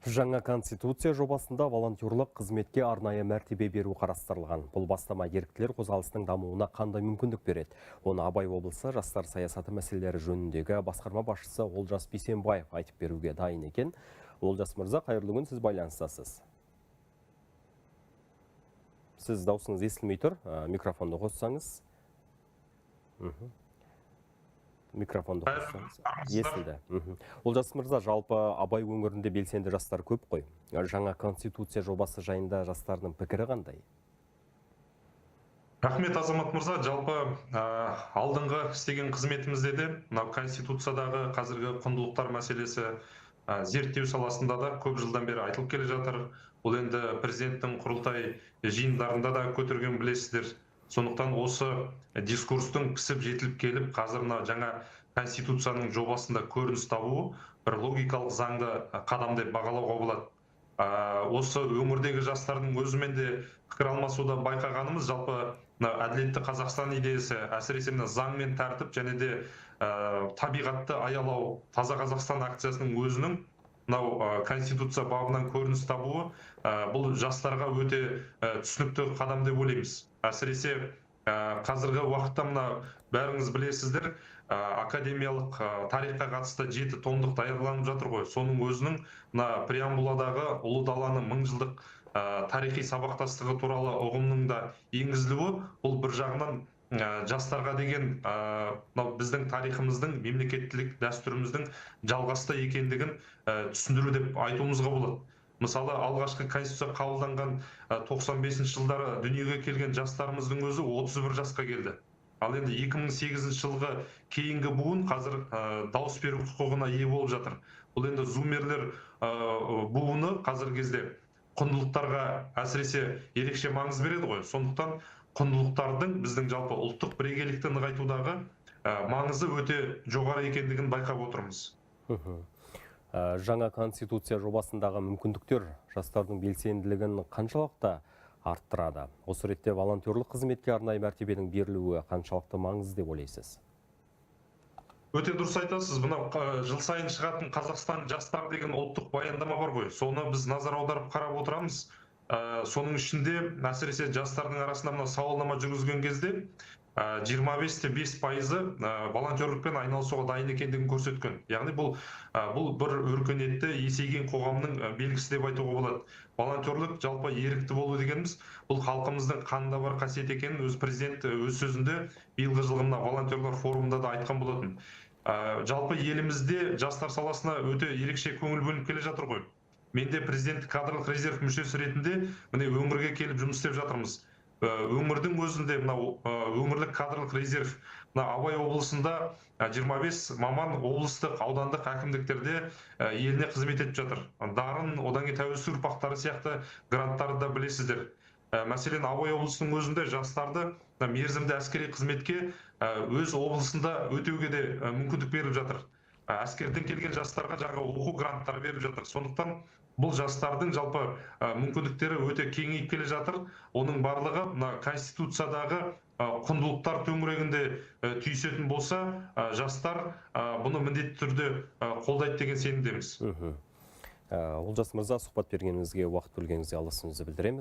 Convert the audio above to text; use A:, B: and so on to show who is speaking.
A: Жаңа конституция жобасында волонтерлық қызметке арнайы мәртебе беру қарастырылған. Бұл бастама еріктілер қозғалысының дамуына қандай мүмкіндік береді? Оны Абай облысы жастар саясаты мәселелері жөніндегі басқарма басшысы Олжас Бейсенбаев айтып беруге дайын екен. Олжас мырза, қайырлы күн, сіз байланыстасыз. Сіз даусыңыз естілмей тұр, микрофонды қоссаңыз. Микрофонды қоссаңыз. Естілді. Олжас мырза, жалпы Абай өңірінде белсенді жастар көп қой. Жаңа конституция жобасы жайында жастардың пікірі қандай?
B: Рахмет, Азамат мырза. Жалпы алдыңғы істеген қызметімізде де мынау конституциядағы қазіргі құндылықтар мәселесі зерттеу саласында да көп жылдан бері айтылып келе жатыр. Бұл енді президенттің құрылтай жиындарында да көтерген білесіздер. Сондықтан осы дискурстың пісіп жетіліп келіп, қазір жаңа конституцияның жобасында көрініс табуы бір логикалық заңды қадам деп бағалауға болады. Осы өңірдегі жастардың өзімен де пікір алмасуда байқағанымыз, жалпы әділетті Қазақстан идеясы, әсіресе заң мен тәртіп және де табиғатты аялау, таза Қазақстан акциясының өзінің мынау конституция бабынан көрініс табуы бұл жастарға өте түсінікті қадам деп ойлаймыз. Әсіресе қазіргі уақытта бәріңіз білесіздер, академиялық тарихқа қатысты 7 томдық даярланып жатыр ғой. Соның өзінің преамбуладағы ұлы даланың 1000 жылдық тарихи сабақтастығы туралы ұғымның да енгізілуі, бұл бір жағынан жастарға деген біздің тарихымыздың, мемлекеттілік дәстүріміздің жалғасты екендігін түсіндіру деп айтуымызға болады. Мысалы, алғашқы конституция қабылданған 95 жылдары дүниеге келген жастарымыздың өзі 31 жасқа келді. Ал енді 2008 жылғы кейінгі буын қазір дауыс беру құқығына ие болып жатыр. Бұл енді зумерлер буыны қазір кезде құндылықтарға әсіресе ерекше маңыз береді ғой. Сондықтан құндылықтардың біздің жалпы ұлттық бірегейлікті нығайтудағы маңызы өте жоғары екендігін байқап отырмыз.
A: Жаңа конституция жобасындағы мүмкіндіктер жастардың белсенділігін қаншалықты арттырады? Осы ретте волонтерлық қызметке арнайы мәртебенің берілуі қаншалықты маңызды деп ойлайсыз?
B: Өте дұрыс айтасыз. Мынау жыл сайын шығатын Қазақстан жастар деген ұлттық баяндама бар ғой. Соны біз назар аударып қарап отырамыз. Соның ішінде әсіресе жастардың арасында сауалнама жүргізген кезде 25-5% волонтерлікпен айналысуға дайын екендігін көрсеткен. Яғни бұл бір өркениетті, есейген қоғамның белгісі деп айтуға болады. Волонтерлік жалпы ерікті болу дегеніміз, бұл халқымыздың қанында бар қасиет екенін өз президент өз сөзінде биылғы жылғы волонтерлар форумында да айтқан болатын. Жалпы елімізде жастар саласына өте ерекше көңіл бөлініп келе жатыр ғой. Мен де президенттік кадрлық резерв мүшесі ретінде міне өңірге келіп жұмыс істеп жатырмыз. Өңірдің өзінде өңірлік кадрлық резерв Абай облысында 25 маман облыстық, аудандық әкімдіктерде еліне қызмет етіп жатыр. Дарын, одан кейін тәуелсіз ұрпақтары сияқты гранттарды да білесіздер. Мәселен, Абай облысының өзінде жастарды мерзімді әскери қызметке өз облысында өтеуге де мүмкіндік беріп жатыр. Әскерден келген жастарға жаңа оқу гранттары беріп жатыр. Сондықтан бұл жастардың жалпы мүмкіндіктері өте кеңейіп келе жатыр. Оның барлығы конституциядағы құндылықтар төңірегінде түйісетін болса, жастар бұны міндетті түрде қолдайды деген сенімдеміз.
A: Олжас мырза, сұхбат бергеніңізге, уақыт бөлгеніңізге алғысымызды білдіреміз.